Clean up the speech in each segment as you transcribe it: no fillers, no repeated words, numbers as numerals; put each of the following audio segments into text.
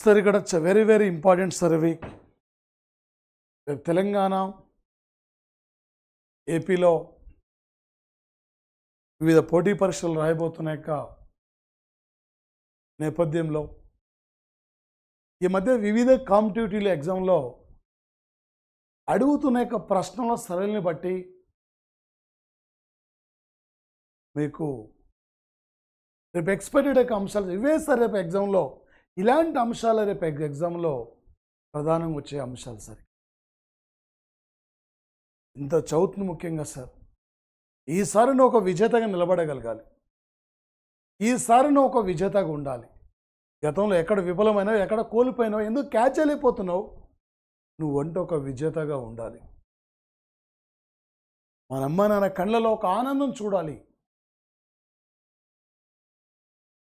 Sir ఇక్కడ very very important sir ఇవి. రేపు తెలంగాణ ఏపీలో వివిధ పోటీ పరీక్షలు రాయబోతున్న యొక్క నేపథ్యంలో ఈ మధ్య వివిధ కాంపిటేటివ్ ఎగ్జామ్లో అడుగుతున్న యొక్క ప్రశ్నల సరళిని బట్టి మీకు రేపు ఎక్స్పెక్టెడ్ యొక్క అంశాలు ఇవే సార్. రేపు ఎగ్జామ్లో ఇలాంటి అంశాలు రేపు ఎగ్జామ్లో ప్రధానంగా వచ్చే అంశాలు సార్. ఇంత చదువుతుంది ముఖ్యంగా సార్. ఈసారి నువ్వు ఒక విజేతగా నిలబడగలగాలి. ఈసారి నువ్వు ఒక విజేతగా ఉండాలి. గతంలో ఎక్కడ విఫలమైనావు, ఎక్కడ కోల్పోయినావు, ఎందుకు క్యాచ్ చేయలేకపోతున్నావు, నువ్వంటే ఒక విజేతగా ఉండాలి. మన అమ్మ నాన్న కళ్ళలో ఒక ఆనందం చూడాలి.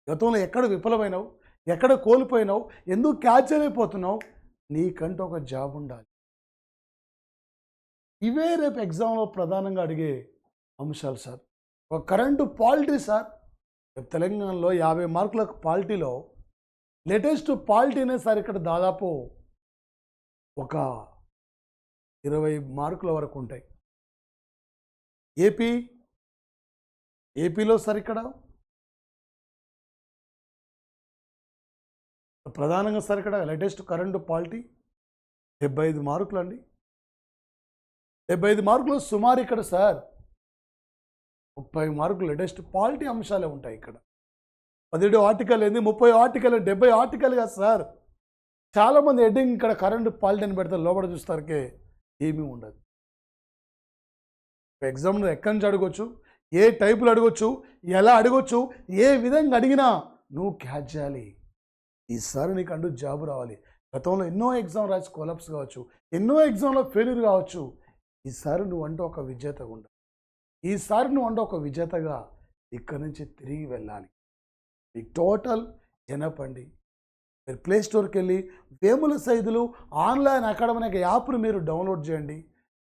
గతంలో ఎక్కడ విఫలమైనావు, ఎక్కడ కోల్పోయినావు, ఎందుకు క్యాచ్ చేయలేకపోతున్నావు, నీకంటూ ఒక జాబ్ ఉండాలి. ఇవే రేపు ఎగ్జామ్లో ప్రధానంగా అడిగే అంశాలు సార్. ఒక కరెంటు పాలిటీ సార్. రేపు తెలంగాణలో 50 మార్కుల పాలిటీలో లేటెస్ట్ పాలిటీనే సార్. ఇక్కడ దాదాపు ఒక 20 మార్కుల వరకు ఉంటాయి. ఏపీలో సార్ ఇక్కడ ప్రధానంగా సార్ ఇక్కడ లేటెస్ట్ కరెంటు పాలిటీ 75 మార్కులు అండి. 75 మార్కులు సుమారు ఇక్కడ సార్ 30 మార్కులు లేటెస్ట్ పాలిటీ అంశాలే ఉంటాయి. ఇక్కడ 17 ఆర్టికల్ ఏంది, 30 ఆర్టికల్, 70 ఆర్టికల్ కాదు సార్. చాలామంది హెడ్డింగ్ ఇక్కడ కరెంటు పాలిటీ అని పెడతారు, లోపల చూస్తారకే ఏమీ ఉండదు. ఎగ్జామ్లో ఎక్కడి నుంచి అడగొచ్చు, ఏ టైపులు అడగొచ్చు, ఎలా అడగొచ్చు, ఏ విధంగా అడిగినా నువ్వు క్యాచ్ చేయాలి. ఈసారి నీకు అంటూ జాబ్ రావాలి. గతంలో ఎన్నో ఎగ్జామ్ రాసి కొలాప్స్ కావచ్చు, ఎన్నో ఎగ్జామ్లో ఫెయిల్యూర్ కావచ్చు. ఈసారి నువ్వు అంటూ ఒక విజేతగా ఉండాలి. ఈసారి నువ్వు అంటూ ఒక విజేతగా ఇక్కడి నుంచి తిరిగి వెళ్ళాలి. ఈ టోటల్ జనపండి. మీరు ప్లే స్టోర్కి వెళ్ళి వేముల సైదులు ఆన్లైన్ అకాడమీ అనే యాప్ను మీరు డౌన్లోడ్ చేయండి,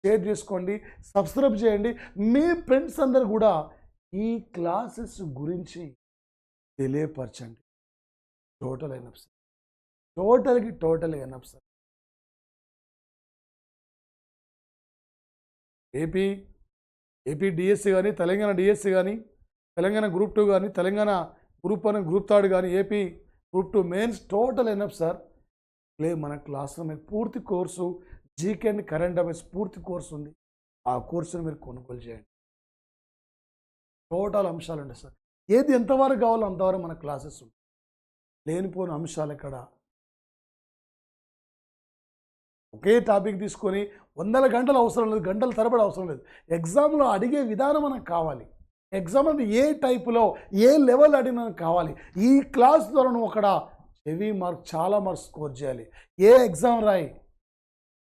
షేర్ చేసుకోండి, సబ్స్క్రైబ్ చేయండి. మీ ఫ్రెండ్స్ అందరు కూడా ఈ క్లాసెస్ గురించి తెలియపరచండి. Total enough sir. Total enough sir. AP DSC కానీ, తెలంగాణ డిఎస్సి కానీ, తెలంగాణ గ్రూప్ 2 కానీ, తెలంగాణ గ్రూప్ 1 గ్రూప్ 3 కానీ, AP group 2 mains total enough sir. మన క్లాస్లో మీకు పూర్తి course GK and current affairs పూర్తి కోర్సు ఉంది. ఆ కోర్సును మీరు కొనుగోలు చేయండి. టోటల్ అంశాలు అండి సార్. ఏది ఎంతవరకు కావాలో అంతవరకు మన క్లాసెస్ ఉంటాయి. లేనిపోని అంశాలు ఇక్కడ ఒకే టాపిక్ తీసుకొని 100 గంటలు అవసరం లేదు, గంటల తరబడి అవసరం లేదు. ఎగ్జామ్లో అడిగే విధానం మనకు కావాలి. ఎగ్జామ్ అంటే ఏ టైపులో, ఏ లెవెల్ అడిగి మనకు కావాలి. ఈ క్లాస్ ద్వారా నువ్వు అక్కడ హెవీ మార్క్స్, చాలా మార్క్స్ స్కోర్ చేయాలి. ఏ ఎగ్జామ్ రాయి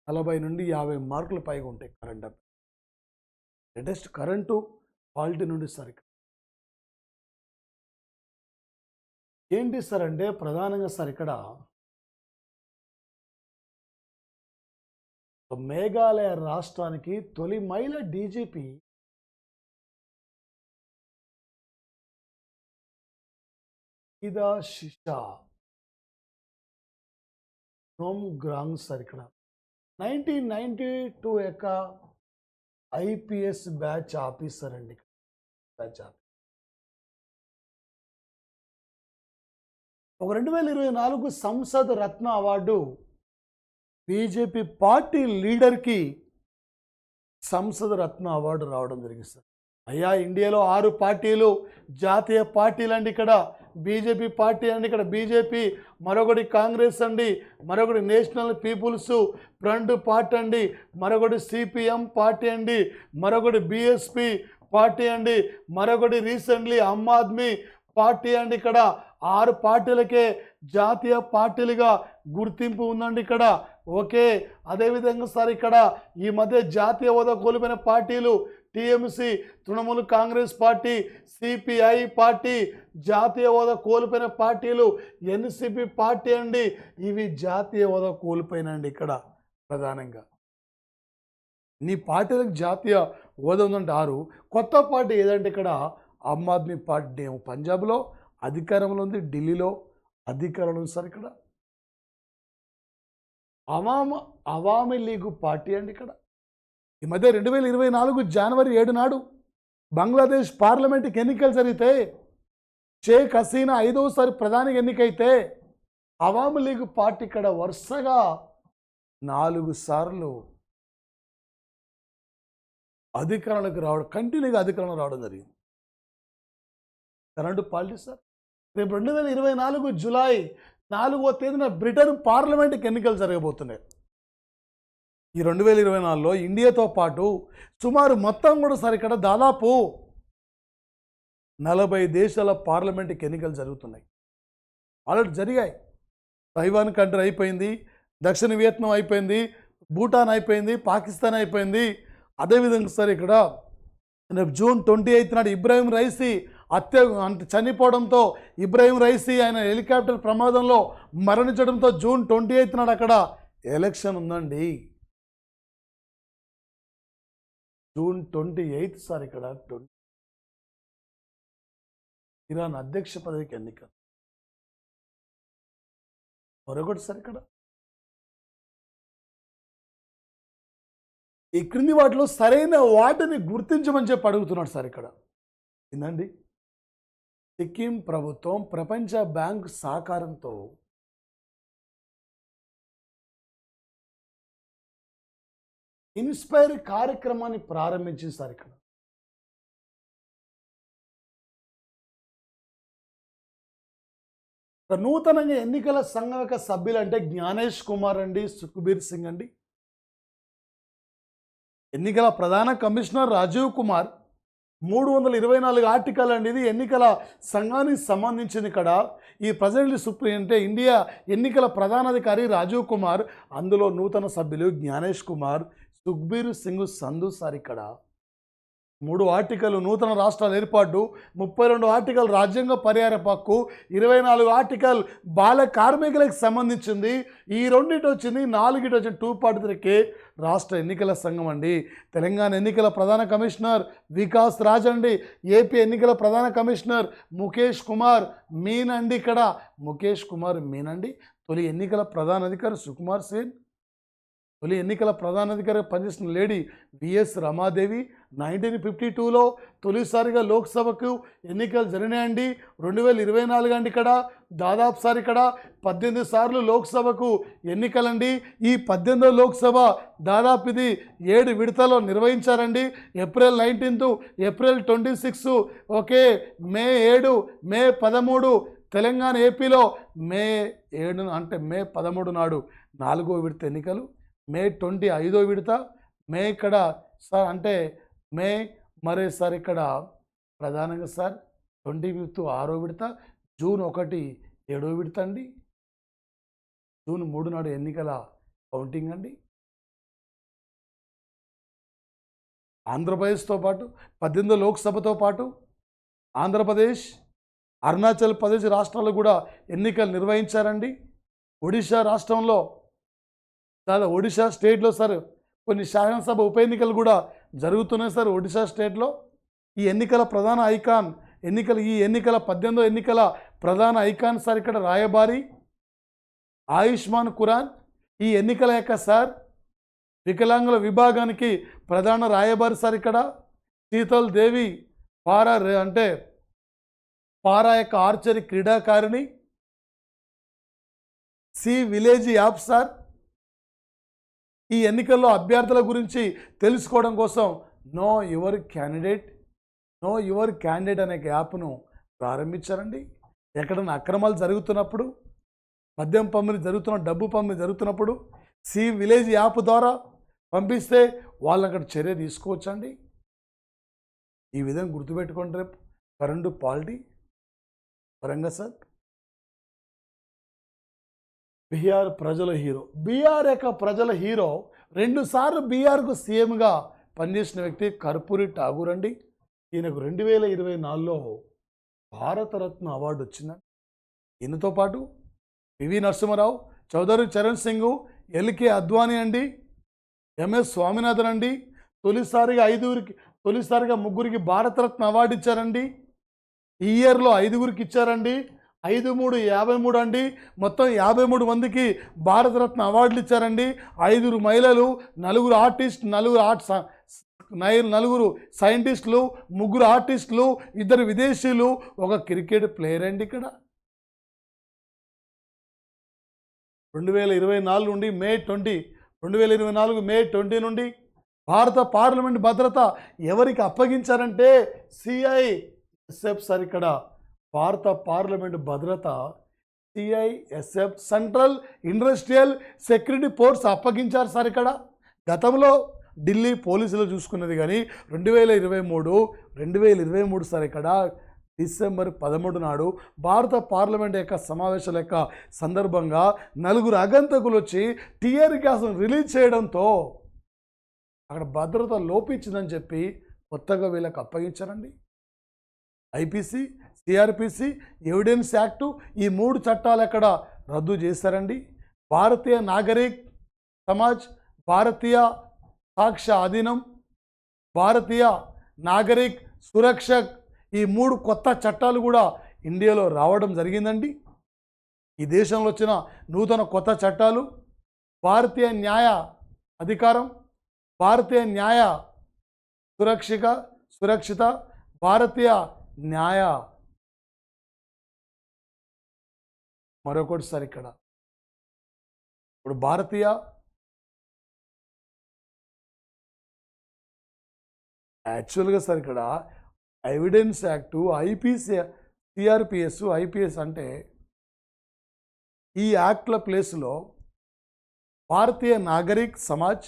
40 నుండి 50 మార్కులు పైగా ఉంటాయి current affairs. Latest current polity నుండి సార్. ఏంటి సార్ అంటే ప్రధానంగా సార్ ఇక్కడ మేఘాలయ రాష్ట్రానికి తొలి మహిళా డీజీపీ ఇదా షిషా గ్రాంగ్ సార్. ఇక్కడ 1992 యొక్క ఐపీఎస్ బ్యాచ్ ఆఫీసర్ అండి. బ్యాచ్ ఆఫీసర్ ఒక 2024 సంసద్ రత్న అవార్డు బీజేపీ పార్టీ లీడర్కి సంసద్ రత్న అవార్డు రావడం జరిగింది సార్. అయ్యా, ఇండియాలో 6 పార్టీలు జాతీయ పార్టీలు అండి. ఇక్కడ బీజేపీ పార్టీ అండి, ఇక్కడ బీజేపీ, మరొకటి కాంగ్రెస్ అండి, మరొకటి నేషనల్ పీపుల్స్ ఫ్రంట్ పార్టీ అండి, మరొకటి సిపిఎం పార్టీ అండి, మరొకటి బిఎస్పి పార్టీ అండి, మరొకటి రీసెంట్లీ ఆమ్ ఆద్మీ పార్టీ అండి. ఇక్కడ 6 పార్టీలకే జాతీయ పార్టీలుగా గుర్తింపు ఉందండి ఇక్కడ. ఓకే, అదేవిధంగా సార్ ఇక్కడ ఈ మధ్య జాతీయ హోదా కోల్పోయిన పార్టీలు TMC, Trinamool Congress party, CPI party, జాతీయ హోదా కోల్పోయిన పార్టీలు ఎన్సిపి పార్టీ అండి. ఇవి జాతీయ హోదా కోల్పోయినండి. ఇక్కడ ప్రధానంగా నీ పార్టీలకు జాతీయ హోదా ఉందంటే 6. కొత్త పార్టీ ఏదంటే ఇక్కడ ఆమ్ ఆద్మీ పార్టీ ఏమో పంజాబ్లో అధికారంలో ఉంది, ఢిల్లీలో అధికారంలో ఉంది సార్. ఇక్కడ అవామీ లీగు పార్టీ అండి ఇక్కడ. ఈ మధ్య 2024 జనవరి 7 నాడు బంగ్లాదేశ్ పార్లమెంట్కి ఎన్నికలు జరిగితే షేక్ హసీనా 5వసారి ప్రధాని ఎన్నికైతే అవామీ లీగ్ పార్టీ ఇక్కడ వరుసగా 4 సార్లు అధికారంలోకి రావడం, కంటిన్యూగా అధికారంలో రావడం జరిగింది. Current party sir. రేపు 2024 జూలై 4వ తేదీన బ్రిటన్ పార్లమెంట్కి ఎన్నికలు జరగబోతున్నాయి. ఈ 2024లో ఇండియాతో పాటు సుమారు మొత్తం కూడా సార్ ఇక్కడ దాదాపు 40 దేశాల పార్లమెంట్కి ఎన్నికలు జరుగుతున్నాయి. ఆల్రెడీ జరిగాయి. తైవాన్ కంట్రీ అయిపోయింది, దక్షిణ వియత్నాం అయిపోయింది, భూటాన్ అయిపోయింది, పాకిస్తాన్ అయిపోయింది. అదేవిధంగా సార్ ఇక్కడ రేపు జూన్ 28 నాడు ఇబ్రాహీం రైసీ చనిపోవడంతో ఇబ్రాహీం రైసీ ఆయన హెలికాప్టర్ ప్రమాదంలో మరణించడంతో జూన్ 28 నాడు అక్కడ ఎలక్షన్ ఉందండి. జూన్ 28 సార్ ఇక్కడ ఇరాన్ అధ్యక్ష పదవికి ఎన్నిక. మరొకటి సార్ ఇక్కడ ఈ క్రింది వాటిలో సరైన వాటిని గుర్తించమని చెప్పి అడుగుతున్నాడు సార్ ఇక్కడ. ఏందండి, సిక్కిం ప్రభుత్వం ప్రపంచ బ్యాంక్ సహకారంతో ఇన్స్పైర్ కార్యక్రమాన్ని ప్రారంభించింది సార్ ఇక్కడ. నూతనంగా ఎన్నికల సంఘం యొక్క సభ్యులు అంటే జ్ఞానేష్ కుమార్ అండి, సుఖ్బీర్ సింగ్ అండి. ఎన్నికల ప్రధాన కమిషనర్ రాజీవ్ కుమార్. 324 ఆర్టికల్ అండి ఇది ఎన్నికల సంఘానికి సంబంధించింది. ఇక్కడ ఈ ప్రజెంట్ సుప్రీం అంటే ఇండియా ఎన్నికల ప్రధానాధికారి రాజీవ్ కుమార్, అందులో నూతన సభ్యులు జ్ఞానేష్ కుమార్, సుఖ్బీర్ సింగ్ సంధు సార్. ఇక్కడ 3 ఆర్టికల్ నూతన రాష్ట్రాల ఏర్పాటు, 32 ఆర్టికల్ రాజ్యాంగ పరిహార హక్కు, 24 ఆర్టికల్ బాల కార్మికులకు సంబంధించింది. ఈ రెండింటి వచ్చింది, 4 వచ్చింది. 243కే రాష్ట్ర ఎన్నికల సంఘం అండి. తెలంగాణ ఎన్నికల ప్రధాన కమిషనర్ వికాస్ రాజ్ అండి. ఏపీ ఎన్నికల ప్రధాన కమిషనర్ ముఖేష్ కుమార్ మీన్ అండి. ఇక్కడ ముఖేష్ కుమార్ మీన్ అండి. తొలి ఎన్నికల ప్రధాన అధికారి సుకుమార్ సేన్. తొలి ఎన్నికల ప్రధానాధికారిగా పనిచేసిన లేడీ విఎస్ రమాదేవి. 1952లో తొలిసారిగా లోక్సభకు ఎన్నికలు జరిగినాయండి. 2024 అండి. ఇక్కడ దాదాపు సార్ ఇక్కడ 18 సార్లు లోక్సభకు ఎన్నికలండి. ఈ 18వ లోక్సభ దాదాపు ఇది 7 విడతల్లో నిర్వహించారండి. ఏప్రిల్ 19, ఏప్రిల్ 26, ఓకే, మే 7, మే 13. తెలంగాణ ఏపీలో మే 7 అంటే మే 13 నాడు 4వ విడత ఎన్నికలు. మే 25వ విడత. మే ఇక్కడ సార్ అంటే మే మరే సార్ ఇక్కడ ప్రధానంగా సార్ 25th 6వ విడత. జూన్ 1 7వ విడత అండి. జూన్ 3 నాడు ఎన్నికల కౌంటింగ్ అండి. ఆంధ్రప్రదేశ్తో పాటు 18వ లోక్సభతో పాటు ఆంధ్రప్రదేశ్, అరుణాచల్ ప్రదేశ్ రాష్ట్రాల్లో కూడా ఎన్నికలు నిర్వహించారండి. ఒడిశా రాష్ట్రంలో ఒడిశా స్టేట్లో సార్ కొన్ని శాసనసభ ఉప ఎన్నికలు కూడా జరుగుతున్నాయి సార్ ఒడిశా స్టేట్లో. ఈ ఎన్నికల ప్రధాన ఐకాన్ ఈ ఎన్నికల 18వ ఎన్నికల ప్రధాన ఐకాన్ సార్ ఇక్కడ రాయబారి ఆయుష్మాన్ ఖురానా. ఈ ఎన్నికల యొక్క సార్ వికలాంగుల విభాగానికి ప్రధాన రాయబారి సార్ ఇక్కడ శీతల్ దేవి పారా యొక్క ఆర్చరీ క్రీడాకారిణి. సి విలేజ్ యాప్ సార్ ఈ ఎన్నికల్లో అభ్యర్థుల గురించి తెలుసుకోవడం కోసం నో యువర్ క్యాండిడేట్ అనే యాప్ను ప్రారంభించారండి. ఎక్కడైనా అక్రమాలు జరుగుతున్నప్పుడు, మద్యం పంపిణీ జరుగుతున్న, డబ్బు పంపిణీ జరుగుతున్నప్పుడు సి విలేజ్ యాప్ ద్వారా పంపిస్తే వాళ్ళని అక్కడ చర్య తీసుకోవచ్చండి. ఈ విధంగా గుర్తుపెట్టుకోండి. రేపు కరెంటు పాలిటీ పరంగా సార్ బీహార్ ప్రజల హీరో. బీహార్ యొక్క ప్రజల హీరో 2 సార్లు బీహార్కు సీఎంగా పనిచేసిన వ్యక్తి కర్పూరి ఠాగూర్ అండి. ఈయనకు 2024లో భారతరత్న అవార్డు వచ్చిందండి. ఈయనతో పాటు పివి నరసింహారావు, చౌదరి చరణ్ సింగ్, ఎల్కే అద్వానీ అండి, ఎంఎస్ స్వామినాథన్ అండి. తొలిసారిగా 3 భారతరత్న అవార్డు ఇచ్చారండి. ఈ ఇయర్లో 5 ఇచ్చారండి. 5-3 53 అండి. మొత్తం 53 మందికి భారతరత్న అవార్డులు ఇచ్చారండి. 5 మహిళలు, 4 ఆర్టిస్ట్, 4 సైంటిస్టులు, 3 ఆర్టిస్టులు, 2 విదేశీయులు, ఒక క్రికెట్ ప్లేయర్ అండి ఇక్కడ. 2024 నుండి మే 20 నుండి భారత పార్లమెంట్ భద్రత ఎవరికి అప్పగించారంటే CISF సార్. ఇక్కడ భారత పార్లమెంట్ భద్రత CISF central industrial security force అప్పగించారు సార్. ఇక్కడ గతంలో ఢిల్లీ పోలీసులు చూసుకున్నది కానీ 2023 సార్. ఇక్కడ డిసెంబర్ 13 నాడు భారత పార్లమెంట్ యొక్క సమావేశాల యొక్క సందర్భంగా 4 అగంతకులు వచ్చి టియర్ గ్యాస్ను రిలీజ్ చేయడంతో అక్కడ భద్రత లోపించిందని చెప్పి కొత్తగా వీళ్ళకి అప్పగించారండి. IPC, CRPC, ఎవిడెన్స్ యాక్టు, ఈ 3 చట్టాలు అక్కడ రద్దు చేశారండి. భారతీయ నాగరిక్ సమాజ్, భారతీయ సాక్ష్య అధీనం, భారతీయ నాగరిక్ సురక్షక్, ఈ 3 కొత్త చట్టాలు కూడా ఇండియాలో రావడం జరిగిందండి. ఈ దేశంలో వచ్చిన నూతన కొత్త చట్టాలు భారతీయ న్యాయ అధికారం, భారతీయ న్యాయ సురక్షిత, భారతీయ న్యాయ మరొకటి సార్. ఇక్కడ ఇప్పుడు భారతీయ యాక్చువల్గా సార్ ఇక్కడ evidence act, IPC, CRPS, IPS అంటే ఈ యాక్ట్ల ప్లేస్లో భారతీయ నాగరిక్ సమాజ్,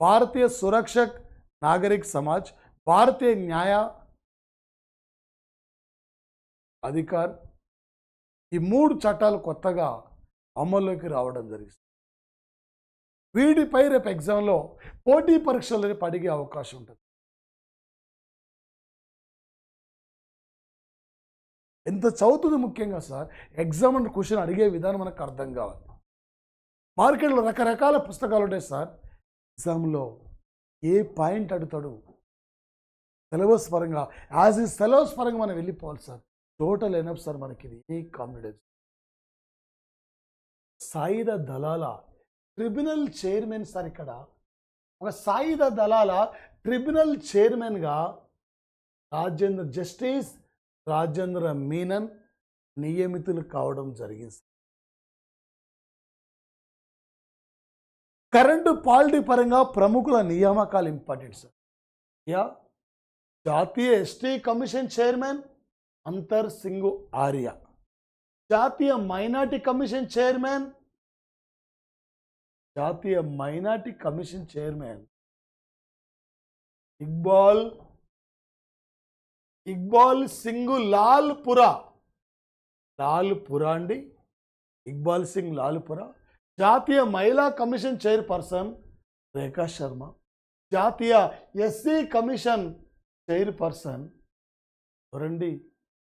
భారతీయ సురక్షక్ నాగరిక్ సమాజ్, భారతీయ న్యాయ అధికార్, ఈ 3 చట్టాలు కొత్తగా అమల్లోకి రావడం జరిగింది. వీటిపై రేపు ఎగ్జామ్లో పోటీ పరీక్షలు రేపు అడిగే అవకాశం ఉంటుంది. ఎంత చదువుతుంది ముఖ్యంగా సార్, ఎగ్జామ్ అండ్ క్వశ్చన్ అడిగే విధానం మనకు అర్థం కావాలి. మార్కెట్లో రకరకాల పుస్తకాలు ఉంటాయి సార్. ఎగ్జామ్లో ఏ పాయింట్ అడుగుతాడు సిలబస్ పరంగా, యాజ్ ఈ సిలబస్ పరంగా మనం వెళ్ళిపోవాలి సార్. టోటల్ ఎనఫ్ సార్ మనకి ఇది ఈ కాన్ఫిడెన్స్. సాయుధ దళాల ట్రిబ్యునల్ చైర్మన్ సార్. ఇక్కడ ఒక సాయుధ దళాల ట్రిబ్యునల్ చైర్మన్గా జస్టిస్ రాజేంద్ర మీనన్ నియమితులు కావడం జరిగింది. కరెంటు పాలిటీ పరంగా ప్రముఖుల నియామకాలు ఇంపార్టెంట్ సార్. జాతీయ ST కమిషన్ చైర్మన్ అంతర్ సింగ్ ఆర్య, జాతీయ minority commission chairman Iqbal Singh Lalpura అండి, ఇక్బాల్ సింగ్ లాల్పురా. జాతీయ మహిళా కమిషన్ చైర్పర్సన్ రేఖా శర్మ, జాతీయ SC కమిషన్ చైర్పర్సన్ ఎవరండి?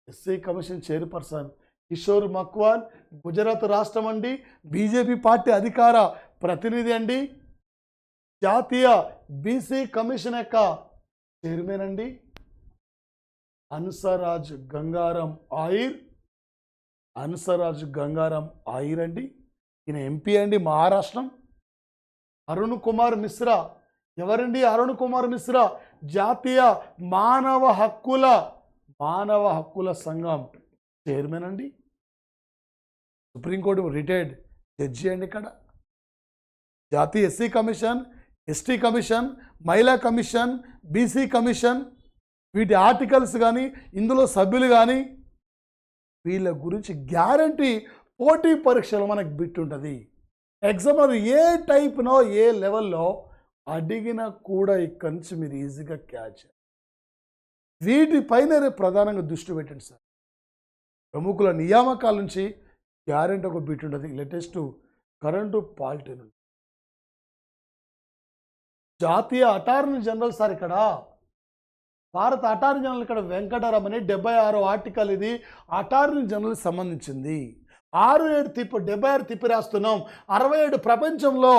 SC commission chairperson Kishore Makwana, Gujarat రాష్ట్రం అండి, BJP పార్టీ అధికార ప్రతినిధి అండి. జాతీయ BC కమిషన్ యొక్క చైర్మన్ అండి హన్సరాజ్ గంగారాం ఆయిర్ అండి. ఈయన MP అండి, మహారాష్ట్రం. అరుణ్ కుమార్ మిశ్రా ఎవరండి? అరుణ్ కుమార్ మిశ్రా జాతీయ మానవ హక్కుల సంఘం చైర్మన్ అండి. సుప్రీంకోర్టు రిటైర్డ్ జడ్జి అండి. ఇక్కడ జాతీయ SC కమిషన్, ST కమిషన్, మహిళా కమిషన్, BC కమిషన్, వీటి ఆర్టికల్స్ కానీ ఇందులో సభ్యులు కానీ వీళ్ళ గురించి గ్యారంటీ పోటీ పరీక్షలు మనకు బిట్ ఉంటుంది. ఎగ్జామ్ ఏ టైప్నో ఏ లెవెల్లో అడిగినా కూడా ఇక్కడి నుంచి మీరు ఈజీగా క్యాచ్. వీటిపైన ప్రధానంగా దృష్టి పెట్టండి సార్. ప్రముఖుల నియామకాల నుంచి గ్యారెంటీ ఒక బిట్ ఉంటుంది. లేటెస్ట్ కరెంటు పాలిటీ నుండి జాతీయ అటార్నీ జనరల్ సార్. ఇక్కడ భారత అటార్నీ జనరల్ ఇక్కడ వెంకటరమణి 76వ ఆర్టికల్. ఇది అటార్నీ జనరల్ సంబంధించింది. 76 తిప్పి రాస్తున్నాం. 67 ప్రపంచంలో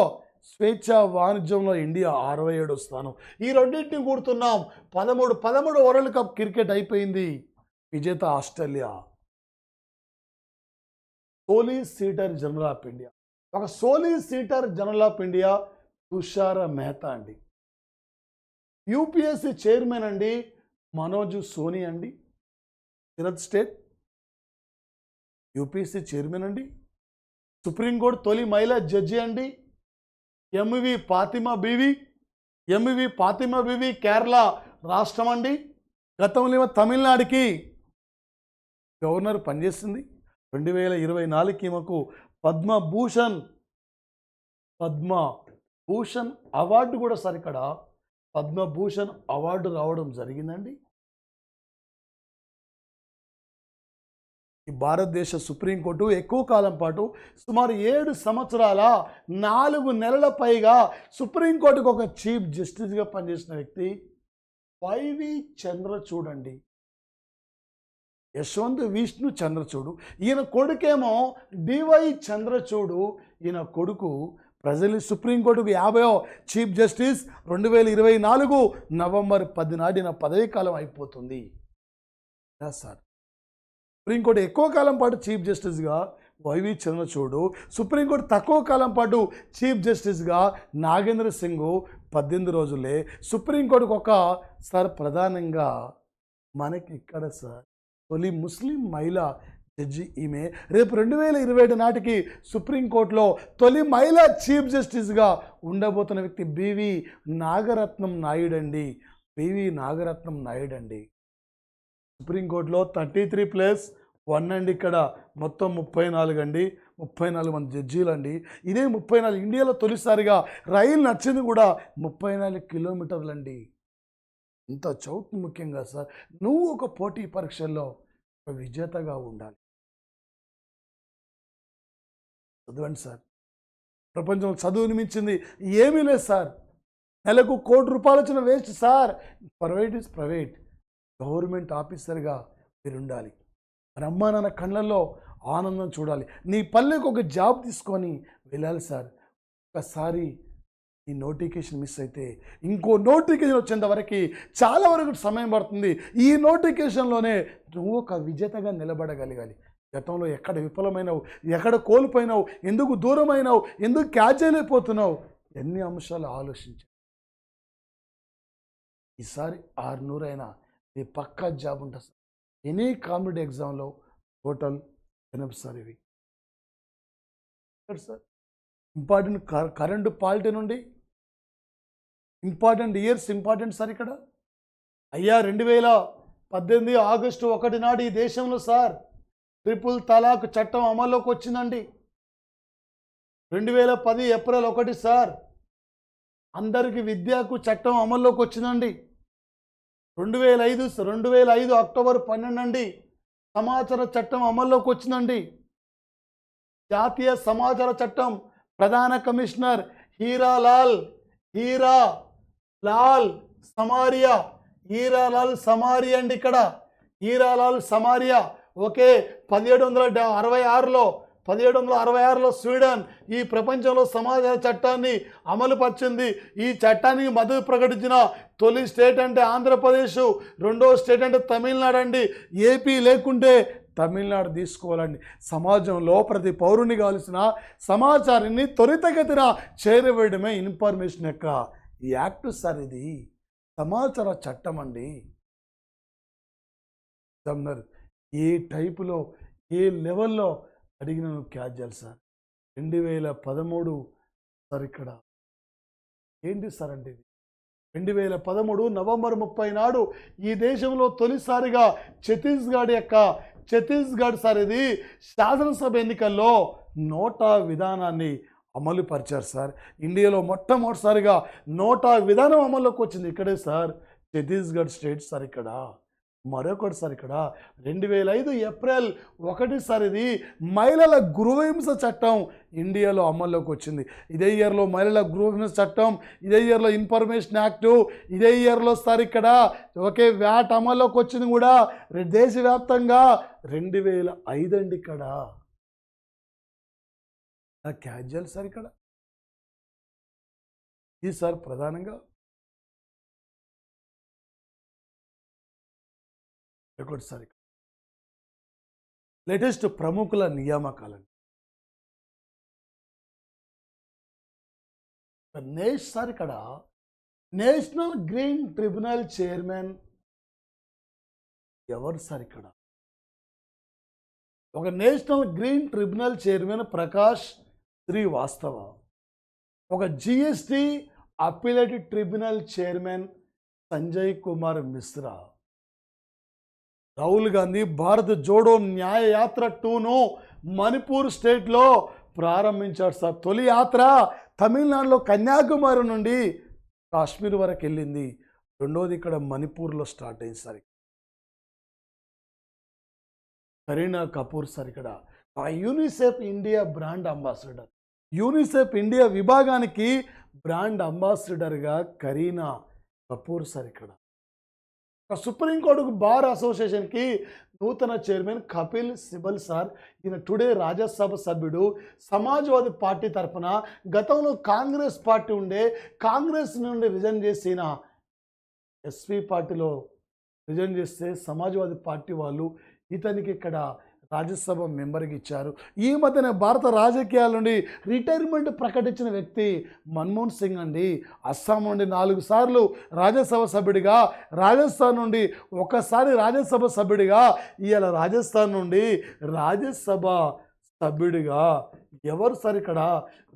స్వేచ్ఛ వాణిజ్యంలో ఇండియా 67 స్థానం. ఈ రెండింటిని కూడుతున్నాం. 13 వరల్డ్ కప్ క్రికెట్ అయిపోయింది. విజేత Australia. Solicitor general of India. ఒక solicitor general of India Tushar Mehta అండి. యూపీఎస్సీ చైర్మన్ అండి మనోజ్ సోని అండి, సూరత్ స్టేట్ యూపీఎస్సీ చైర్మన్ అండి. సుప్రీంకోర్టు తొలి మహిళా జడ్జి అండి ఎంవి ఫాతిమా బీవి కేరళ రాష్ట్రం అండి. గతంలో తమిళనాడుకి గవర్నర్ పనిచేస్తుంది. 2024కి ఈమెకు పద్మభూషణ్ అవార్డు కూడా సార్ ఇక్కడ పద్మభూషణ్ అవార్డు రావడం జరిగిందండి. ఈ భారతదేశ సుప్రీంకోర్టు ఎక్కువ కాలం పాటు సుమారు 7 సంవత్సరాల 4 నెలల పైగా సుప్రీంకోర్టుకు ఒక చీఫ్ జస్టిస్గా పనిచేసిన వ్యక్తి వైవి చంద్రచూడ్ అండి. యశ్వంత్ విష్ణు చంద్రచూడు, ఈయన కొడుకేమో డివై చంద్రచూడు. ఈయన కొడుకు ప్రజలు సుప్రీంకోర్టుకు 50వ చీఫ్ జస్టిస్. 2024 నవంబర్ 10 నాటిన పదవీ కాలం అయిపోతుంది సార్. సుప్రీంకోర్టు ఎక్కువ కాలం పాటు చీఫ్ జస్టిస్గా వైవి చంద్రచూడు, సుప్రీంకోర్టు తక్కువ కాలం పాటు చీఫ్ జస్టిస్గా నాగేంద్ర సింగ్ 18 రోజులే. సుప్రీంకోర్టుకు ఒక సార్ ప్రధానంగా మనకి ఇక్కడ సార్ తొలి ముస్లిం మహిళా జడ్జి ఈమె. రేపు 2027 నాటికి సుప్రీంకోర్టులో తొలి మహిళా చీఫ్ జస్టిస్గా ఉండబోతున్న వ్యక్తి బివి నాగరత్నం నాయుడు అండి. సుప్రీంకోర్టులో 33+1 అండి. ఇక్కడ మొత్తం 34 అండి, 34 మంది జడ్జీలు అండి. ఇదే 34 ఇండియాలో తొలిసారిగా రైలు నచ్చింది కూడా 34 కిలోమీటర్లు అండి. ఇంత చౌక్ ముఖ్యంగా సార్ నువ్వు ఒక పోటీ పరీక్షల్లో ఒక విజేతగా ఉండాలి. చదవండి సార్. ప్రపంచంలో చదువుని మించింది ఏమీ లేదు సార్. నెలకు ₹1 కోటి వచ్చిన waste sir. Private is private, government ఆఫీసర్గా మీరు ఉండాలి. మన అమ్మా నాన్న కళ్ళల్లో ఆనందం చూడాలి. నీ పల్లెకు ఒక జాబ్ తీసుకొని వెళ్ళాలి సార్. ఒకసారి ఈ నోటిఫికేషన్ మిస్ అయితే ఇంకో నోటిఫికేషన్ వచ్చేంత వరకు చాలా వరకు సమయం పడుతుంది. ఈ నోటిఫికేషన్లోనే నువ్వు ఒక విజేతగా నిలబడగలగాలి. గతంలో ఎక్కడ విఫలమైనావు, ఎక్కడ కోల్పోయినావు, ఎందుకు దూరమైనావు, ఎందుకు క్యాచ్ చేయలేకపోతున్నావు, ఎన్ని అంశాలు ఆలోచించావు. ఈసారి 600 అయినా ఇది పక్కా జాబ్ ఉంటుంది సార్. ఎనీ కాంపిటేటివ్ ఎగ్జామ్లో టోటల్ ఎనఫ్ సార్. ఇవి సార్ ఇంపార్టెంట్ కరెంటు పాలిటీ నుండి ఇంపార్టెంట్ ఇయర్స్ ఇంపార్టెంట్ సార్. ఇక్కడ అయ్యా 2018 ఆగస్టు 1 నాడు ఈ దేశంలో సార్ ట్రిపుల్ తలాక్ చట్టం అమల్లోకి వచ్చిందండి. 2010 ఏప్రిల్ 1 సార్ అందరికీ విద్యకు చట్టం అమల్లోకి వచ్చిందండి. 2005 అక్టోబర్ 12 అండి సమాచార చట్టం అమల్లోకి వచ్చిందండి. జాతీయ సమాచార చట్టం ప్రధాన కమిషనర్ హీరా లాల్ సమారియా అండి. ఇక్కడ హీరా లాల్ సమారియా ఓకే. 1766లో స్వీడన్ ఈ ప్రపంచంలో సమాచార చట్టాన్ని అమలుపరిచింది. ఈ చట్టానికి మద్దతు ప్రకటించిన తొలి స్టేట్ అంటే ఆంధ్రప్రదేశ్, రెండో స్టేట్ అంటే తమిళనాడు అండి. ఏపీ లేకుంటే తమిళనాడు తీసుకోవాలండి. సమాజంలో ప్రతి పౌరుని కావాల్సిన సమాచారాన్ని త్వరితగతిన చేరవేయడమే ఇన్ఫర్మేషన్ యొక్క యాక్ట్ సార్. ఇది సమాచార చట్టం అండి. ఏ టైపులో ఏ లెవెల్లో అడిగిన నువ్వు క్యాచ్ చేయాలి సార్. 2013 సార్ ఇక్కడ ఏంటి సార్ అంటే ఇది 2013 నవంబర్ 30 నాడు ఈ దేశంలో తొలిసారిగా ఛత్తీస్గఢ్ సార్ ఇది శాసనసభ ఎన్నికల్లో నోటా విధానాన్ని అమలు పరిచారు సార్. ఇండియాలో మొట్టమొదటిసారిగా నోటా విధానం అమల్లోకి వచ్చింది ఇక్కడే సార్, ఛత్తీస్గఢ్ స్టేట్ సార్. ఇక్కడ మరొకటి సార్ ఇక్కడ 2005 ఏప్రిల్ 1 సార్ ఇది మహిళల గృహహింస చట్టం ఇండియాలో అమల్లోకి వచ్చింది. ఇదే ఇయర్లో మహిళల గృహహింస చట్టం, ఇదే ఇయర్లో ఇన్ఫర్మేషన్ యాక్టు, ఇదే ఇయర్లో సార్ ఇక్కడ ఒకే వ్యాట్ అమల్లోకి వచ్చింది కూడా దేశవ్యాప్తంగా 2005 అండి. ఇక్కడ క్యాజువల్ సార్. ఇక్కడ ఇది సార్ ప్రధానంగా సార్ లేటెస్ట్ ప్రముఖుల నియామకాలండి. సార్ ఇక్కడ నేషనల్ గ్రీన్ ట్రిబ్యునల్ చైర్మన్ ఎవరు సార్ ఇక్కడ? ఒక national green tribunal chairman Prakash Shrivastava, ఒక GST appellate tribunal chairman Sanjay Kumar Mishra, Rahul Gandhi Bharat Jodo Nyay Yatra 2ను Manipur స్టేట్లో ప్రారంభించాడు సార్. తొలి యాత్ర తమిళనాడులో కన్యాకుమారి నుండి కాశ్మీర్ వరకు వెళ్ళింది. రెండోది ఇక్కడ మణిపూర్లో స్టార్ట్ అయింది సార్. కరీనా కపూర్ సార్ ఇక్కడ UNICEF India brand ambassador, UNICEF India విభాగానికి బ్రాండ్ అంబాసిడర్గా కరీనా కపూర్ సార్ ఇక్కడ. సుప్రీంకోర్టుకు బార్ అసోసియేషన్కి నూతన చైర్మన్ కపిల్ సిబల్ సార్. ఈయన టుడే రాజ్యసభ సభ్యుడు, సమాజ్వాదీ పార్టీ తరఫున. గతంలో కాంగ్రెస్ పార్టీ ఉండే, కాంగ్రెస్ నుండి రిజైన్ చేసిన ఎస్పీ పార్టీలో రిజైన్ చేస్తే సమాజ్వాదీ పార్టీ వాళ్ళు ఇతనికి ఇక్కడ రాజ్యసభ మెంబర్కి ఇచ్చారు. ఈ మధ్యన భారత రాజకీయాల నుండి రిటైర్మెంట్ ప్రకటించిన వ్యక్తి మన్మోహన్ సింగ్ అండి. అస్సాం నుండి 4 సార్లు రాజ్యసభ సభ్యుడిగా, రాజస్థాన్ నుండి ఒకసారి రాజ్యసభ సభ్యుడిగా, ఇవాళ రాజస్థాన్ నుండి రాజ్యసభ సభ్యుడిగా. ఎవరు సార్ ఇక్కడ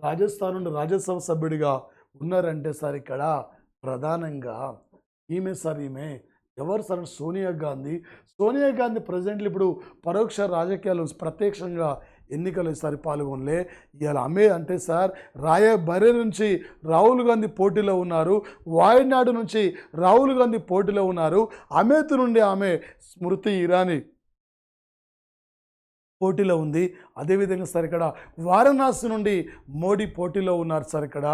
రాజస్థాన్ నుండి రాజ్యసభ సభ్యుడిగా ఉన్నారంటే సార్ ఇక్కడ ప్రధానంగా ఈమె సార్. ఈమె ఎవరు సార్? సోనియా గాంధీ. సోనియా గాంధీ ప్రజెంట్లు ఇప్పుడు పరోక్ష రాజకీయాలు, ప్రత్యక్షంగా ఎన్నికలు ఈసారి పాల్గొనలే. ఇవాళ ఆమె అంటే సార్ రాయబరేలీ నుంచి రాహుల్ గాంధీ పోటీలో ఉన్నారు, వాయనాడు నుంచి రాహుల్ గాంధీ పోటీలో ఉన్నారు, అమేత్ నుండి ఆమె స్మృతి ఇరానీ పోటీలో ఉంది. అదేవిధంగా సార్ ఇక్కడ వారణాసి నుండి మోడీ పోటీలో ఉన్నారు సార్. ఇక్కడ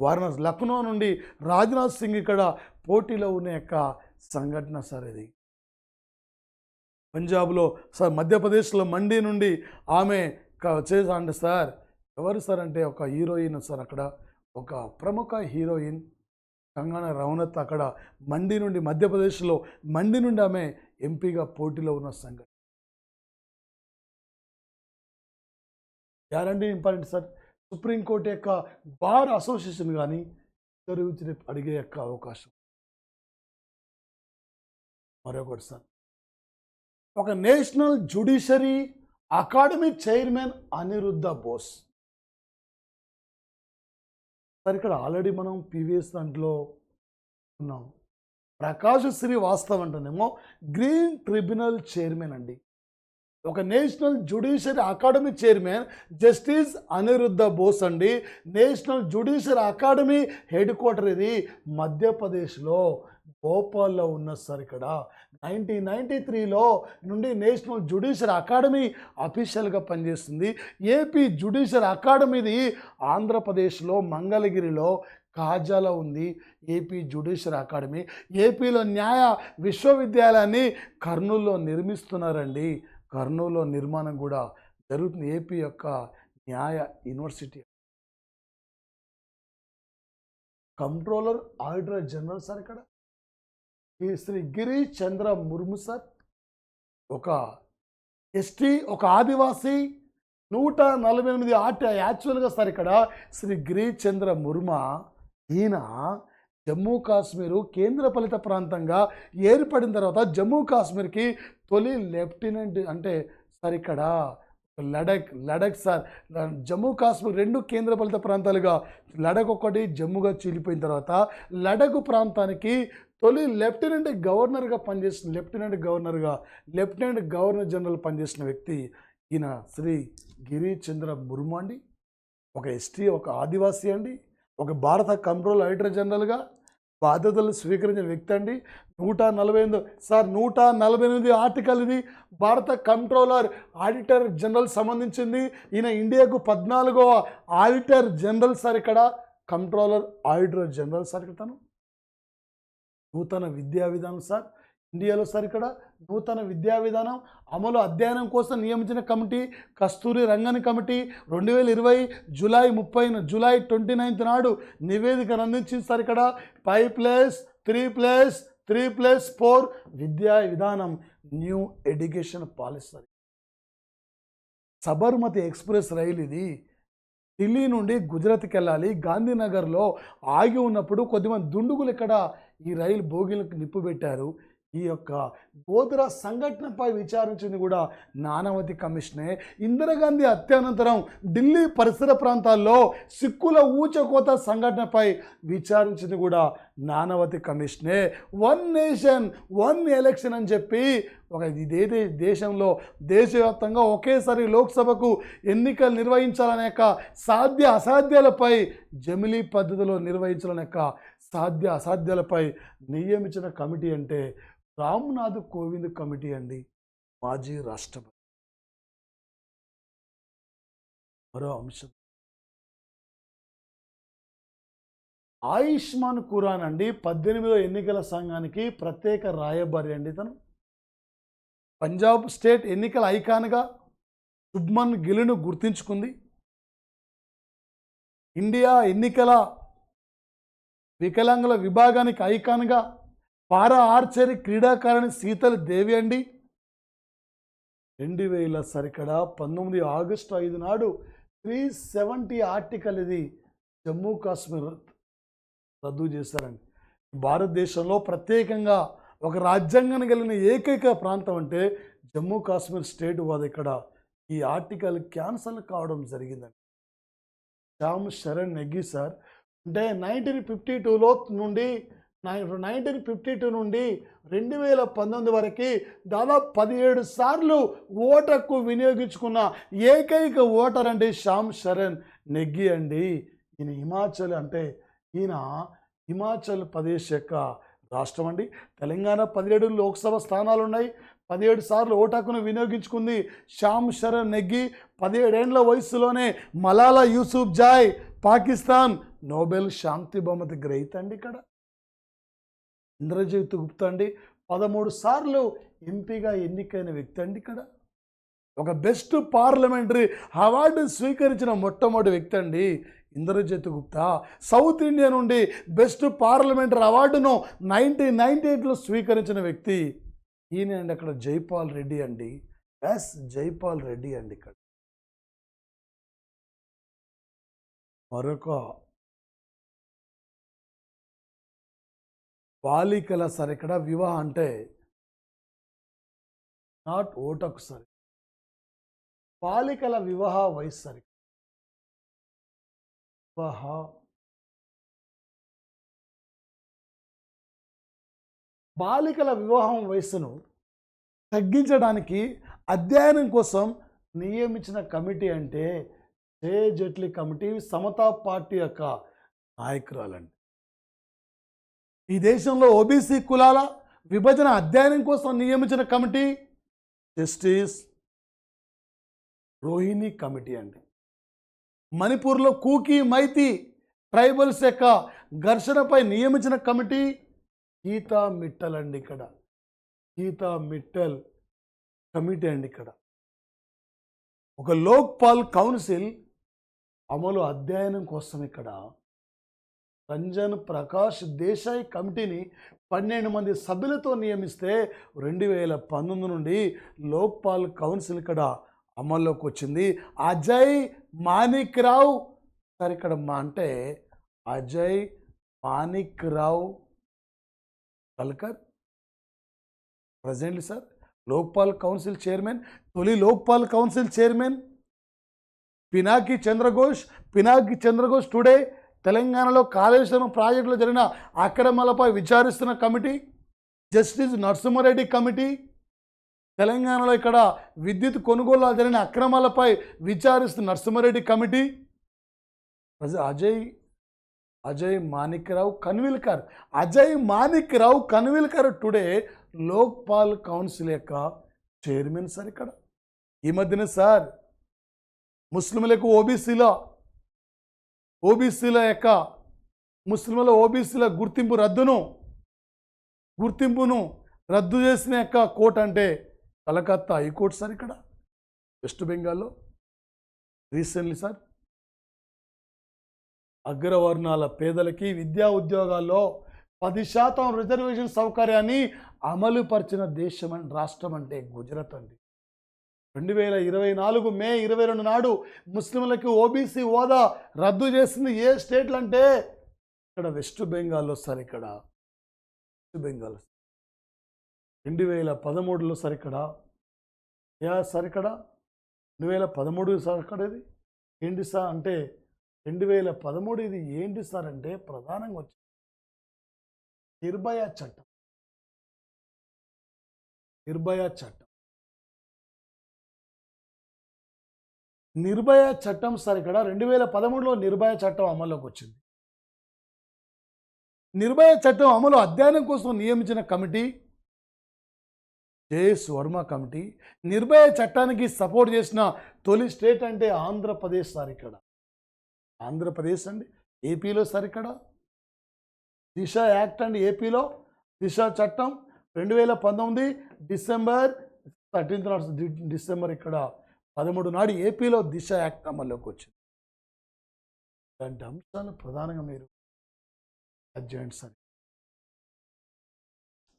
వారణాసి, లక్నో నుండి రాజ్నాథ్ సింగ్ ఇక్కడ పోటీలో ఉన్న యొక్క సంఘటన సార్ ఇది. పంజాబ్లో సార్, మధ్యప్రదేశ్లో మండి నుండి ఆమె అంటే సార్ ఎవరు సార్ అంటే ఒక హీరోయిన్ సార్. అక్కడ ఒక ప్రముఖ హీరోయిన్ కంగనా రనౌత్ అక్కడ మండి నుండి, మధ్యప్రదేశ్లో మండి నుండి ఆమె ఎంపీగా పోటీలో ఉన్న సంఘటన. Guarantee important sir. సుప్రీంకోర్టు యొక్క బార్ అసోసియేషన్ కానీ గురించి అడిగే యొక్క అవకాశం. మరొకటి సార్, ఒక national judiciary academy chairman Aniruddha Bose sir. ఇక్కడ ఆల్రెడీ మనం పీవీఎస్ దాంట్లో ఉన్నాం. ప్రకాష్ శ్రీవాస్తవ్ అంటేనేమో గ్రీన్ ట్రిబ్యునల్ చైర్మన్ అండి. ఒక national judiciary academy chairman justice Aniruddha Bose అండి. National judiciary academy head quarter ఇది మధ్యప్రదేశ్లో భోపాల్లో ఉన్న సార్. ఇక్కడ 1993లో నుండి నేషనల్ జ్యుడిషియరీ అకాడమీ అఫీషియల్గా పనిచేస్తుంది. ఏపీ జ్యుడిషియరీ అకాడమీది ఆంధ్రప్రదేశ్లో మంగళగిరిలో కాజాలో ఉంది. AP judiciary academy. ఏపీలో న్యాయ విశ్వవిద్యాలయాన్ని కర్నూలులో నిర్మిస్తున్నారండి. కర్నూలులో నిర్మాణం కూడా జరుగుతుంది. ఏపీ యొక్క న్యాయ university. Controller auditor general sir ఇక్కడ శ్రీ గిరీష్ చంద్ర ముర్ము సార్. ఒక ఎస్టీ, ఒక ఆదివాసీ, 148 యాక్చువల్గా సార్ ఇక్కడ శ్రీ గిరీష్ చంద్ర ముర్ము. ఈయన జమ్మూ కాశ్మీరు కేంద్రపాలిత ప్రాంతంగా ఏర్పడిన తర్వాత జమ్మూ కాశ్మీర్కి తొలి లెఫ్టినెంట్ అంటే సార్ ఇక్కడ లడక్ సార్. జమ్మూ కాశ్మీర్ 2 కేంద్రపాలిత ప్రాంతాలుగా, లడక్ ఒకటి జమ్మూగా చీలిపోయిన తర్వాత లడక్ ప్రాంతానికి తొలి లెఫ్టినెంట్ గవర్నర్గా పనిచేసిన, లెఫ్టినెంట్ గవర్నర్ జనరల్ పనిచేసిన వ్యక్తి ఈయన శ్రీ గిరీష్ చంద్ర ముర్ము అండి. ఒక ఎస్టీ, ఒక ఆదివాసీ అండి. ఒక భారత కంట్రోల్ ఆడిటర్ జనరల్గా బాధ్యతలు స్వీకరించిన వ్యక్తి అండి. 148 సార్ 148 ఆర్టికల్ ఇది భారత కంట్రోలర్ ఆడిటర్ జనరల్ సంబంధించింది. ఈయన ఇండియాకు 14వ ఆడిటర్ జనరల్ సార్. ఇక్కడ కంట్రోలర్ ఆడిటర్ జనరల్ సార్. ఇక్కడ తను నూతన విద్యా విధానం సార్ ఇండియాలో సార్. ఇక్కడ నూతన విద్యా విధానం అమలు అధ్యయనం కోసం నియమించిన committee Kasturirangan committee 2020 July 29 నాడు నివేదికను అందించింది సార్. ఇక్కడ 5+3+3+4 విద్యా విధానం new education policy sir. Sabarmati express రైలు ఇది ఢిల్లీ నుండి గుజరాత్కి వెళ్ళాలి. గాంధీనగర్లో ఆగి ఉన్నప్పుడు కొద్దిమంది దుండుగులు ఇక్కడ ఈ రైలు బోగీలకు నిప్పు పెట్టారు. ఈ యొక్క గోధుర సంఘటనపై విచారించింది కూడా నానావతి కమిషనే. ఇందిరాగాంధీ హత్యానంతరం ఢిల్లీ పరిసర ప్రాంతాల్లో సిక్కుల ఊచకోత సంఘటనపై విచారించింది కూడా నానావతి కమిషనే. వన్ నేషన్ వన్ ఎలక్షన్ అని చెప్పి ఒక ఇదే దేశంలో దేశవ్యాప్తంగా ఒకేసారి లోక్సభకు ఎన్నికలు నిర్వహించాలనే సాధ్య అసాధ్యాలపై జమిలీ పద్ధతిలో నిర్వహించాలనే సాధ్య అసాధ్యాలపై నియమించిన కమిటీ అంటే రామ్నాథ్ కోవింద్ కమిటీ అండి, మాజీ రాష్ట్రపతి. మరో అంశం, ఆయుష్మాన్ ఖురానా అండి 18వ ఎన్నికల సంఘానికి ప్రత్యేక రాయబారి అండి. తను పంజాబ్ స్టేట్ ఎన్నికల ఐకాన్గా శుభ్మన్ గిల్ను గుర్తించుకుంది. ఇండియా ఎన్నికల వికలాంగుల విభాగానికి ఐకాన్గా పారా ఆర్చరీ క్రీడాకారిణి శీతల్ దేవి అండి. 2000 సరికడా 19 ఆగస్టు 5 నాడు 370 ఆర్టికల్ ఇది జమ్మూ కాశ్మీర్ రద్దు చేశారండి. భారతదేశంలో ప్రత్యేకంగా ఒక రాజ్యాంగాన్ని కలిగిన ఏకైక ప్రాంతం అంటే జమ్మూ కాశ్మీర్ స్టేట్ వాది. ఇక్కడ ఈ ఆర్టికల్ క్యాన్సల్ కావడం జరిగిందండి. శ్యామ్ శరణ్ నెగ్గి సార్ అంటే 1952 నుండి 2019 వరకు దాదాపు 17 సార్లు ఓటకు వినియోగించుకున్న ఏకైక ఓటర్ అంటే శ్యామ్ శరణ్ నెగ్గి అండి. ఈయన హిమాచల్ ప్రదేశ్ యొక్క రాష్ట్రం అండి. తెలంగాణ 17 లోక్సభ స్థానాలు ఉన్నాయి. 17 సార్లు ఓటాకును వినియోగించుకుంది శ్యామ్ శరణ్ నెగ్గి. 17 ఏళ్ల వయసులోనే మలాలా యూసుఫ్ జాయ్ పాకిస్తాన్ నోబెల్ శాంతి బహుమతి గ్రహీత అండి. ఇక్కడ ఇంద్రజిత్ గుప్తా అండి 13 సార్లు ఎంపీగా ఎన్నికైన వ్యక్తి అండి. ఇక్కడ ఒక బెస్ట్ పార్లమెంటరీ అవార్డు స్వీకరించిన మొట్టమొదటి వ్యక్తి అండి ఇంద్రజిత్ గుప్తా. సౌత్ ఇండియా నుండి బెస్ట్ పార్లమెంటరీ అవార్డును 1998లో స్వీకరించిన వ్యక్తి ఈయన అండి. అక్కడ జైపాల్ రెడ్డి అండి, జైపాల్ రెడ్డి అండి. ఇక్కడ మరొక బాలికల సరికడ వివాహం అంటే నాట్ ఓటకు సరి, బాలికల వివాహ వయసు సరి బాలికల వివాహం వయస్సును తగ్గించడానికి అధ్యయనం కోసం నియమించిన కమిటీ అంటే జేట్లీ కమిటీ, సమతా పార్టీ యొక్క నాయకురాలండి. ఈ దేశంలో ఓబీసీ కులాల విభజన అధ్యయనం కోసం నియమించిన కమిటీ జస్టిస్ రోహిణి కమిటీ అండి. మణిపూర్లో కూకీ మైతి ట్రైబల్స్ యొక్క ఘర్షణపై నియమించిన కమిటీ గీతా మిట్టల్ అండి. ఇక్కడ గీతా మిట్టల్ కమిటీ అండి. ఇక్కడ ఒక లోక్పాల్ కౌన్సిల్ అమలు అధ్యయనం కోసం ఇక్కడ రంజన్ ప్రకాష్ దేశాయ్ కమిటీని 12 మంది సభ్యులతో నియమిస్తే 2019 నుండి లోక్పాల్ కౌన్సిల్ ఇక్కడ అమల్లోకి వచ్చింది. అజయ్ మాణిక్ రావు సార్ ఇక్కడ అంటే Ajay Manik Rao Khanwilkar presently sir Lokpal council chairman, తొలి Lokpal council chairman. Pinaki Chandra Ghosh today తెలంగాణలో కాళేశ్వరం ప్రాజెక్టులో జరిగిన అక్రమాలపై విచారిస్తున్న కమిటీ జస్టిస్ నరసింహారెడ్డి కమిటీ. తెలంగాణలో ఇక్కడ విద్యుత్ కొనుగోలు జరిగిన అక్రమాలపై విచారిస్తున్న Narasimha Reddy committee. Ajay Manik Rao Khanwilkar today Lokpal council యొక్క చైర్మన్ సార్. ఇక్కడ ఈ మధ్యన సార్ ముస్లింలకు ఓబీసీల గుర్తింపును రద్దు చేసిన యొక్క కోర్టు అంటే కలకత్తా హైకోర్టు సార్. ఇక్కడ వెస్ట్ బెంగాల్లో రీసెంట్లీ సార్ అగ్రవర్ణాల పేదలకి విద్యా ఉద్యోగాల్లో 10% రిజర్వేషన్ సౌకర్యాన్ని అమలుపరిచిన రాష్ట్రం అంటే గుజరాత్ అండి. 2024 మే 22 నాడు ముస్లింలకు ఓబీసీ హోదా రద్దు చేసింది ఏ స్టేట్లు అంటే ఇక్కడ వెస్ట్ బెంగాల్లో సార్, ఇక్కడ వెస్ట్ బెంగాల్. 2013లో సార్ ఇక్కడ సార్, ఇక్కడ 2013 సార్ అక్కడ ఇది ఏంటి సార్ అంటే 2013 ఇది ఏంటి సార్ అంటే ప్రధానంగా వచ్చి నిర్భయ చట్టం. నిర్భయ చట్టం సార్, ఇక్కడ 2013లో నిర్భయ చట్టం అమల్లోకి వచ్చింది. నిర్భయ చట్టం అమలు అధ్యయనం కోసం నియమించిన committee JS Varma committee Nirbhaya చట్టానికి సపోర్ట్ చేసిన తొలి స్టేట్ అంటే ఆంధ్రప్రదేశ్ సార్, ఇక్కడ ఆంధ్రప్రదేశ్ అండి. ఏపీలో సార్ ఇక్కడ దిశ యాక్ట్ అండి, ఏపీలో దిశ చట్టం 2019 డిసెంబర్ 13 నాడు, డిసెంబర్ ఇక్కడ 13 నాడు ఏపీలో దిశ యాక్ట్ అమల్లోకి వచ్చింది. ఇలాంటి అంశాలు ప్రధానంగా మీరు అధ్యయనం సార్.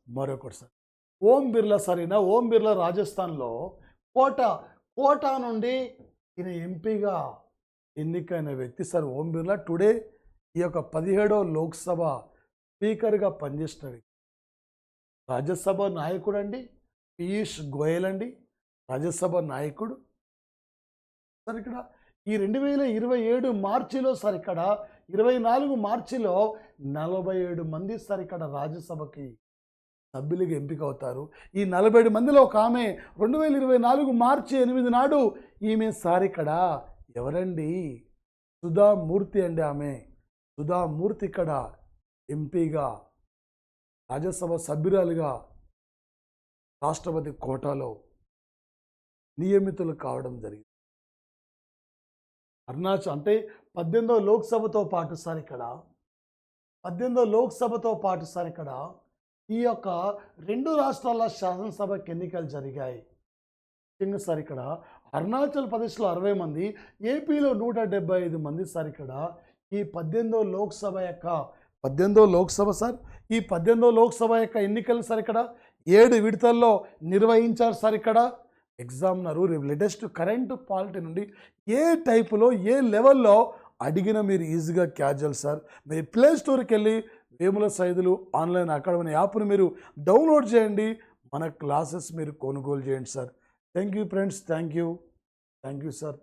మరొకటి సార్ ఓం బిర్లా సరైన ఓం బిర్లా రాజస్థాన్లో కోటా నుండి ఈయన ఎంపీగా ఎన్నికైన వ్యక్తి సార్. ఓం బిర్లా టుడే ఈ యొక్క 17వ లోక్సభ స్పీకర్గా పనిచేసిన వ్యక్తి. రాజ్యసభ నాయకుడు అండి, పీయూష్ గోయల్ అండి రాజ్యసభ నాయకుడు సార్. ఇక్కడ ఈ 2027 మార్చిలో సార్, ఇక్కడ 24 మార్చిలో 47 మంది సార్ ఇక్కడ రాజ్యసభకి సభ్యులుగా ఎంపిక అవుతారు. ఈ 47 మందిలో ఒక ఆమె 2024 మార్చి 8 నాడు ఈమె సార్ ఇక్కడ ఎవరండి, సుధామూర్తి అండి. ఆమె సుధామూర్తి ఇక్కడ ఎంపీగా రాజ్యసభ సభ్యురాలుగా రాష్ట్రపతి కోటాలో నియమితులు కావడం జరిగింది. అరుణాచల్ అంటే 18వ లోక్సభతో పాటు సార్, ఇక్కడ 18వ లోక్సభతో పాటు సార్ ఇక్కడ ఈ యొక్క 2 రాష్ట్రాల శాసనసభకి ఎన్నికలు జరిగాయి. ముఖ్యంగా సార్ ఇక్కడ అరుణాచల్ ప్రదేశ్లో 60 మంది, ఏపీలో 175 మంది సార్. ఇక్కడ ఈ 18వ లోక్సభ సార్, ఈ 18వ లోక్సభ యొక్క ఎన్నికలు సార్ ఇక్కడ 7 విడతల్లో నిర్వహించారు సార్. ఇక్కడ ఎగ్జామినరు లేటెస్ట్ కరెంట్ పాలిటీ నుండి ఏ టైపులో ఏ లెవెల్లో అడిగిన మీరు ఈజీగా క్యాజువల్ సార్. మీరు ప్లే స్టోర్కి వెళ్ళి వేముల సైదులు ఆన్లైన్ అకాడమీ యాప్ను మీరు డౌన్లోడ్ చేయండి, మన క్లాసెస్ మీరు కొనుగోలు చేయండి sir. Thank you friends, thank you sir.